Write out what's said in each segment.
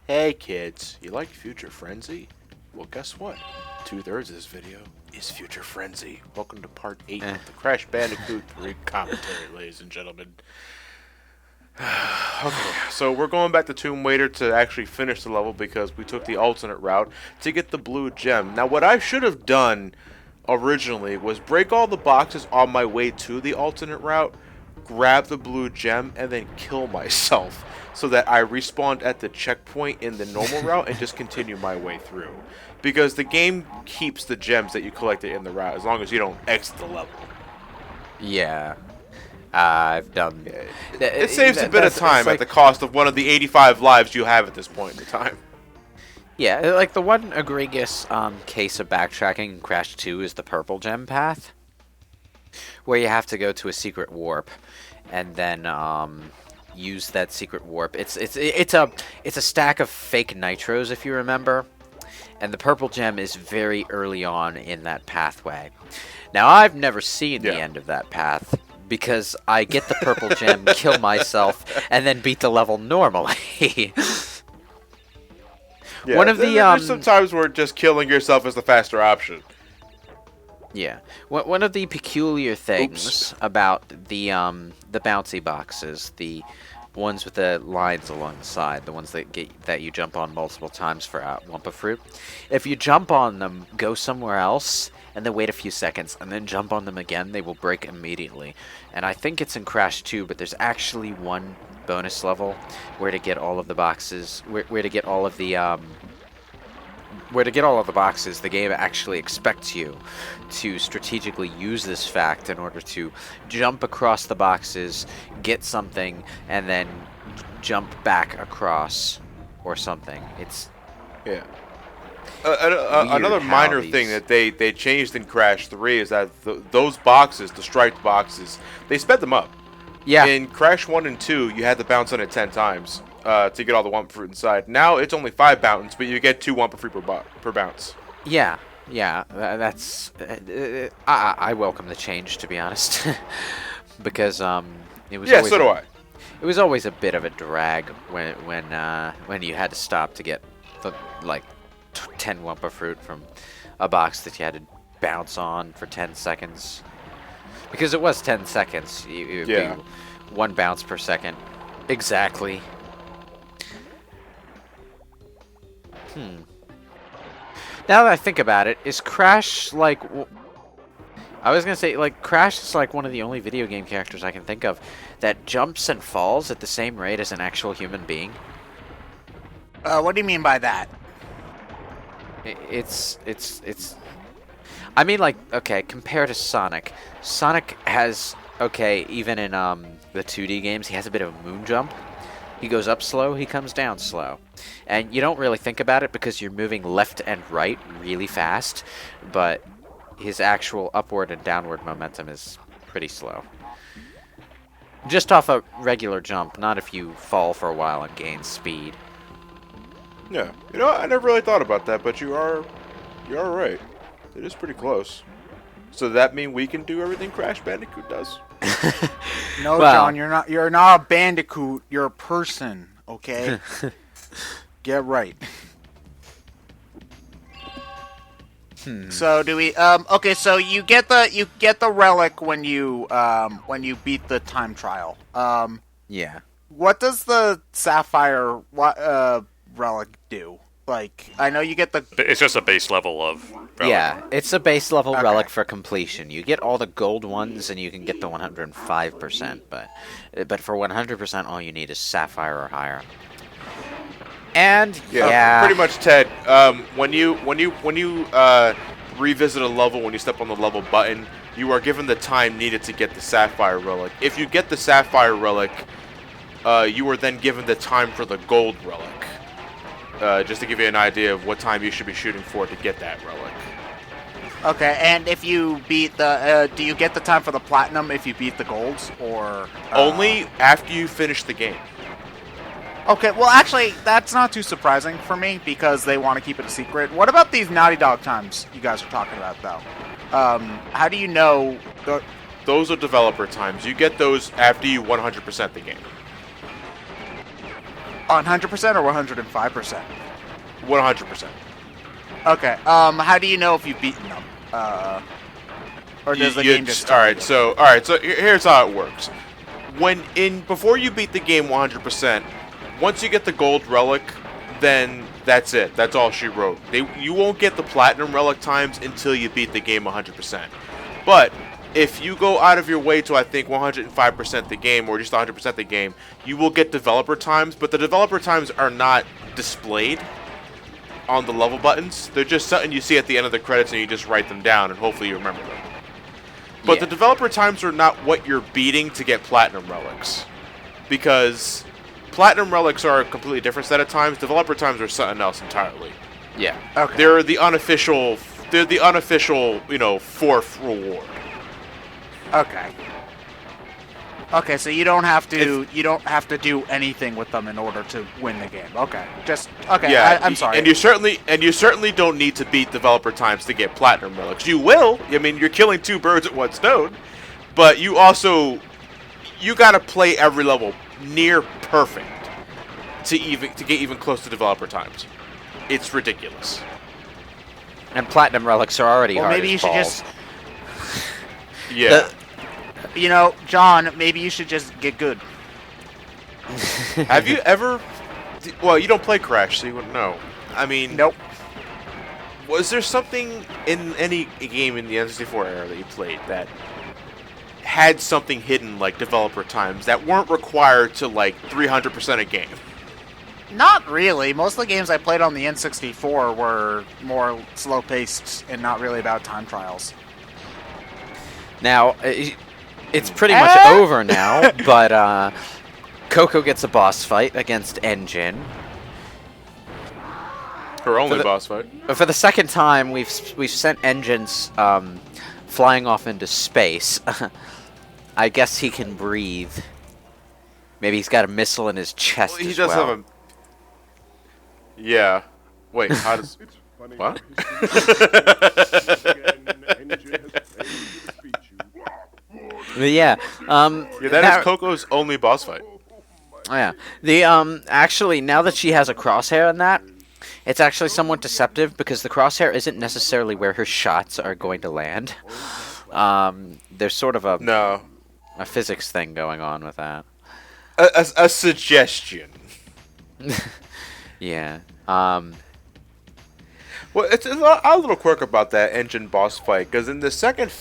Hey kids, you like Future Frenzy? Well, guess what? 2/3 of this video is Future Frenzy. Welcome to part 8 of the Crash Bandicoot commentary, ladies and gentlemen. Okay, so we're going back to Tomb Raider to actually finish the level because we took the alternate route to get the blue gem. Now, what I should have done originally was break all the boxes on my way to the alternate route, grab the blue gem, and then kill myself so that I respawned at the checkpoint in the normal route and just continue my way through. Because the game keeps the gems that you collected in the route as long as you don't exit the level. Yeah. I've done... It saves a bit of time at the cost of one of the 85 lives you have at this point in time. Yeah, like the one egregious case of backtracking in Crash 2 is the purple gem path, where you have to go to a secret warp and then use that secret warp. It's a stack of fake nitros, if you remember, and the purple gem is very early on in that pathway. Now, I've never seen the end of that path because I get the purple gem, kill myself, and then beat the level normally. Yeah, one of the there's some times where just killing yourself is the faster option. Yeah, one of the peculiar things about the bouncy boxes, the ones with the lines along the side, the ones that you jump on multiple times for Wumpa Fruit, if you jump on them, go somewhere else, and then wait a few seconds, and then jump on them again, they will break immediately. And I think it's in Crash 2, but there's actually one bonus level where to get all of the boxes, where to get all of the boxes, the game actually expects you to strategically use this fact in order to jump across the boxes, get something, and then jump back across or something. It's another minor thing that they changed in Crash 3 is that those boxes, the striped boxes, they sped them up. Yeah. In Crash 1 and 2, you had to bounce on it 10 times to get all the Wumpa Fruit inside. Now it's only 5 bounces, but you get 2 Wumpa Fruit per bounce. Yeah, that's... I welcome the change, to be honest. Because it was always... so do I. It was always a bit of a drag when you had to stop to get the, 10 Wumpa Fruit from a box that you had to bounce on for 10 seconds. Because it was 10 seconds. It would be 1 bounce per second. Exactly. Now that I think about it, is Crash like... I was going to say, Crash is like one of the only video game characters I can think of that jumps and falls at the same rate as an actual human being. What do you mean by that? It's... I mean, okay, compared to Sonic. Sonic has, even in the 2D games, he has a bit of a moon jump. He goes up slow, he comes down slow. And you don't really think about it because you're moving left and right really fast, but his actual upward and downward momentum is pretty slow. Just off a regular jump, not if you fall for a while and gain speed. Yeah, I never really thought about that, but you're right. It is pretty close. So does that mean we can do everything Crash Bandicoot does? No, well, John, you're not a bandicoot, you're a person, okay? Get right. So do we okay, so you get the relic when you beat the time trial. Yeah. What does the sapphire relic do? I know you get the... It's just a base level of relic. Yeah, it's a base level relic for completion. You get all the gold ones, and you can get the 105%, but for 100%, all you need is sapphire or higher. And pretty much, Ted. When you revisit a level, when you step on the level button, you are given the time needed to get the sapphire relic. If you get the sapphire relic, you are then given the time for the gold relic. Just to give you an idea of what time you should be shooting for to get that relic. Okay, and if you beat the... do you get the time for the platinum if you beat the golds, or... Only after you finish the game. Okay, well, actually, that's not too surprising for me, because they want to keep it a secret. What about these Naughty Dog times you guys are talking about, though? How do you know... Those are developer times. You get those after you 100% the game. 100% or 105%? 100%. Okay. How do you know if you've beaten them? Or does the game just all right? So here's how it works. Before you beat the game 100%, once you get the gold relic, then that's it. That's all she wrote. You won't get the platinum relic times until you beat the game 100%. But if you go out of your way to, I think, 105% the game, or just 100% the game, you will get developer times, but the developer times are not displayed on the level buttons. They're just something you see at the end of the credits and you just write them down and hopefully you remember them. But the developer times are not what you're beating to get platinum relics. Because platinum relics are a completely different set of times. Developer times are something else entirely. Yeah. Okay. They're the unofficial, fourth reward. Okay. Okay, so you don't have to do anything with them in order to win the game. Okay. Okay. Yeah, I'm sorry. And you certainly don't need to beat developer times to get platinum relics. You will. I mean, you're killing two birds with one stone. But you gotta play every level near perfect to get even close to developer times. It's ridiculous. And platinum relics are already hard maybe as you should balls. Yeah. John, maybe you should just get good. Have you ever? Well, you don't play Crash, so you wouldn't know. I mean, Nope. Was there something in any game in the N64 era that you played that had something hidden like developer times that weren't required to like 300% a game? Not really. Most of the games I played on the N64 were more slow-paced and not really about time trials. Now, it's pretty much over now, but Coco gets a boss fight against Engine. Her only boss fight. For the second time, we've sent Engines flying off into space. I guess he can breathe. Maybe he's got a missile in his chest He as does well. have a. Yeah. Wait. How does? What? But yeah. Yeah, that is Coco's only boss fight. Yeah. The actually, now that she has a crosshair in that, it's actually somewhat deceptive because the crosshair isn't necessarily where her shots are going to land. There's sort of a physics thing going on with that. A suggestion. Yeah. Well, it's a little quirk about that Engine boss fight, because in the second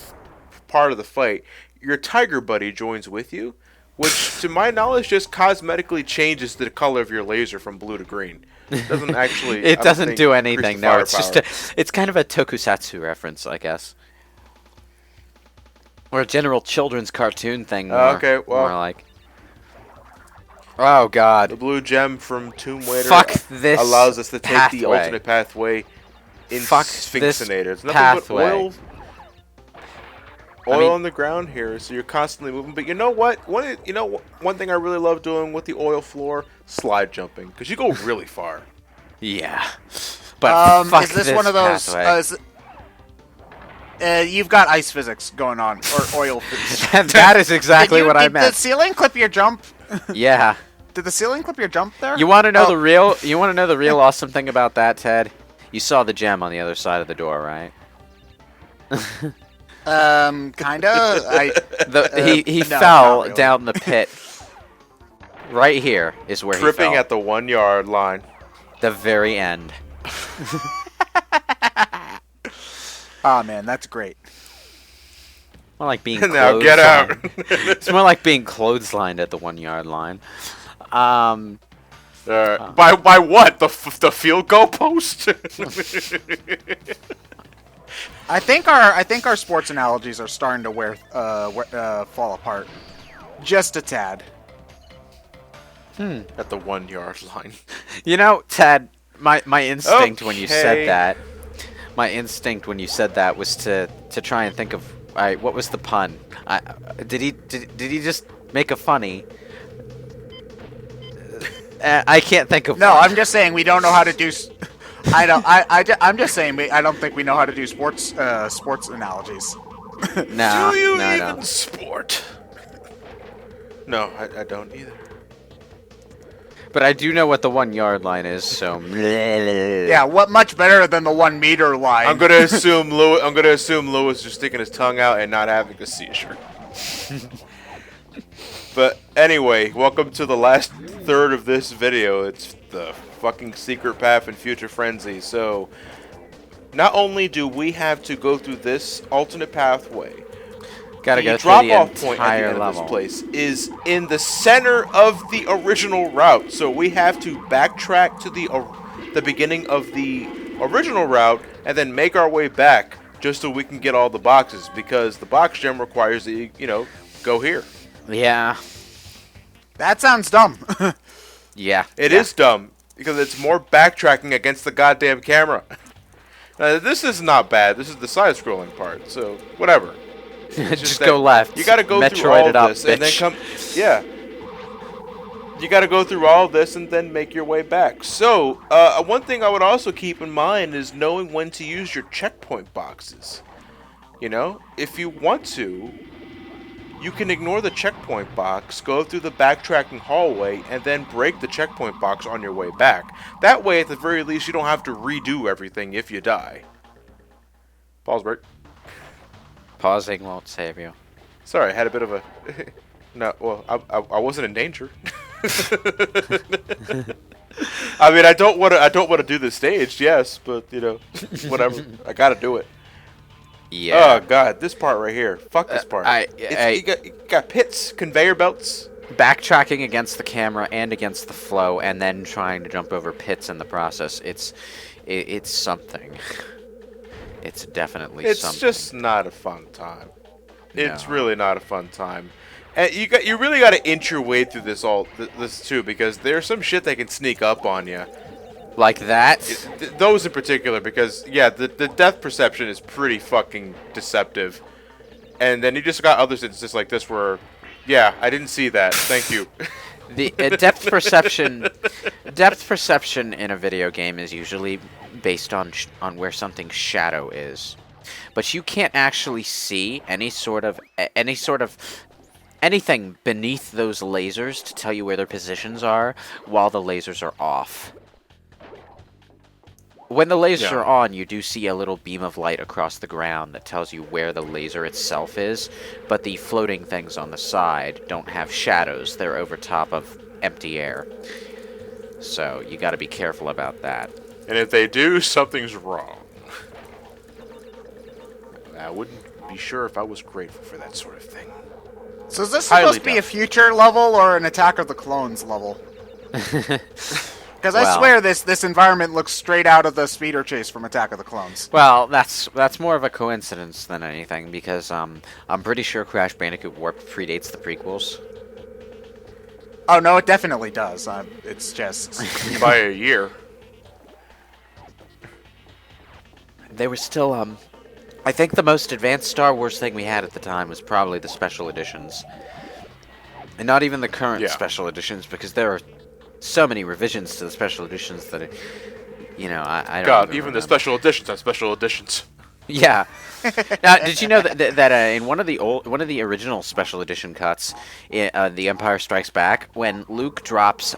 part of the fight, your tiger buddy joins with you, which, to my knowledge, just cosmetically changes the color of your laser from blue to green. It doesn't actually. It doesn't do anything. No, it's just it's kind of a tokusatsu reference, I guess, or a general children's cartoon thing. More, okay, well, more like. Oh God! The blue gem from Tomb Raider allows us to take the alternate pathway in Fixinator. It's nothing but oil on the ground here, so you're constantly moving. But you know what? One thing I really love doing with the oil floor: slide jumping, because you go really far. Yeah, but fuck is this one of those? You've got ice physics going on, or oil physics. That is exactly what I meant. Did the ceiling clip your jump? Yeah. Did the ceiling clip your jump there? You want to know the real? You want to know the real awesome thing about that, Ted? You saw the gem on the other side of the door, right? Kinda. He fell down the pit. Right here is where he fell. Tripping at the 1 yard line. The very end. Oh man, that's great. More like being now get out. It's more like being clotheslined at the 1 yard line. By what? The field goal post? I think our sports analogies are starting to fall apart, just a tad. At the 1 yard line. You know, Ted, my instinct when you said that, was to try and think of, all right, what was the pun? Did he just make a funny? I can't think of. No, one. I'm just saying we don't know how to do. I'm just saying I don't think we know how to do sports analogies. No, Do you no, even no. sport? No, I don't either. But I do know what the 1 yard line is, so. Yeah, what much better than the 1 meter line? I'm gonna assume Lewis is sticking his tongue out and not having a seizure. But anyway, welcome to the last third of this video. It's the fucking secret path and future frenzy. So, not only do we have to go through this alternate pathway, Gotta the go through the drop-off point at the entire end level. of this place is in the center of the original route. So we have to backtrack to the beginning of the original route and then make our way back just so we can get all the boxes, because the box gem requires that you go here. Yeah. That sounds dumb. Yeah. It is dumb because it's more backtracking against the goddamn camera. This is not bad. This is the side-scrolling part, so whatever. Just go left. You got to go through Metroid all it up, this and then bitch. come. Yeah. You got to go through all this and then make your way back. So, one thing I would also keep in mind is knowing when to use your checkpoint boxes. You know, if you want to, you can ignore the checkpoint box, go through the backtracking hallway, and then break the checkpoint box on your way back. That way, at the very least, you don't have to redo everything if you die. Pause break. Pausing won't save you. Sorry, I had a bit of a... No, well, I wasn't in danger. I mean, I don't want to do this staged, yes, but whatever. I gotta do it. Yeah. Oh god, this part right here. Fuck this part. You got pits, conveyor belts. Backtracking against the camera and against the flow, and then trying to jump over pits in the process. It's something. It's definitely something. It's just not a fun time. It's No. really not a fun time. And you really got to inch your way through this too, because there's some shit that can sneak up on you. Like that? Those in particular, because yeah, the depth perception is pretty fucking deceptive. And then you just got other instances like this where, yeah, I didn't see that. Thank you. The depth perception in a video game is usually based on where something's shadow is, but you can't actually see anything beneath those lasers to tell you where their positions are while the lasers are off. When the lasers are on, you do see a little beam of light across the ground that tells you where the laser itself is, but the floating things on the side don't have shadows. They're over top of empty air. So you got to be careful about that. And if they do, something's wrong. I wouldn't be sure if I was grateful for that sort of thing. So is this Highly supposed to be a future level or an Attack of the Clones level? Because I swear this environment looks straight out of the speeder chase from Attack of the Clones. Well, that's more of a coincidence than anything, because I'm pretty sure Crash Bandicoot Warped predates the prequels. Oh no, it definitely does. It's just By a year. They were still, I think the most advanced Star Wars thing we had at the time was probably the special editions. And not even the current special editions, because there are so many revisions to the special editions that, I don't God, even even remember. the special editions have special editions. Yeah. Now, did you know that in one of the original special edition cuts, The Empire Strikes Back, when Luke drops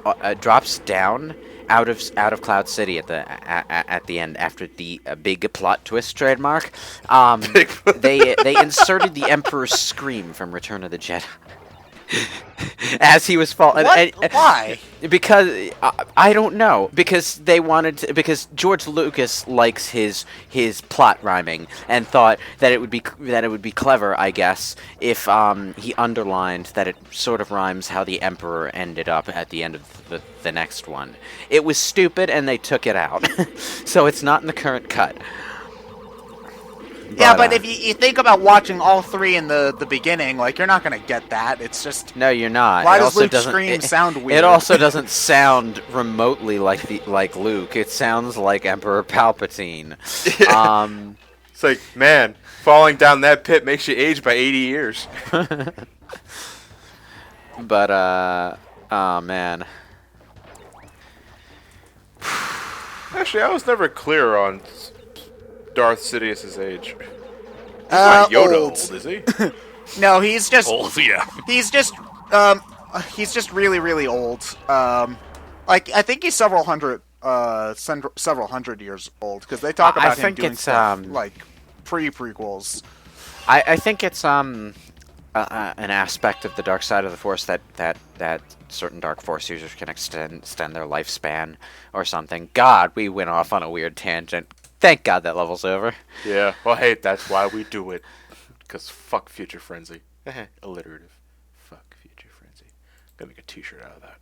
down out of Cloud City at the end after the big plot twist trademark, they inserted the Emperor's scream from Return of the Jedi. As he was falling. Why? Because I don't know. Because they wanted to, because George Lucas likes his plot rhyming and thought that it would be clever, I guess, if he underlined that it sort of rhymes how the Emperor ended up at the end of the next one. It was stupid, and they took it out, so it's not in the current cut. Yeah, but if you think about watching all three in the beginning, like, you're not going to get that. It's just... No, you're not. Why It does also Luke's doesn't- scream it- sound weird? It also doesn't sound remotely like Luke. It sounds like Emperor Palpatine. It's like, man, falling down that pit makes you age by 80 years. But, oh, man. Actually, I was never clear on Darth Sidious's age. He's not Yoda old. old, is he? No, he's just... Oh, yeah. He's just really, really old. Like, I think he's several hundred years old, because they talk I about him think doing it's, stuff like pre-prequels. I think it's an aspect of the dark side of the Force that certain Dark Force users can extend their lifespan or something. God, we went off on a weird tangent. Thank God that level's over. Yeah. Well, hey, that's why we do it. Because fuck Future Frenzy. Alliterative. Fuck Future Frenzy. Gonna make a t-shirt out of that.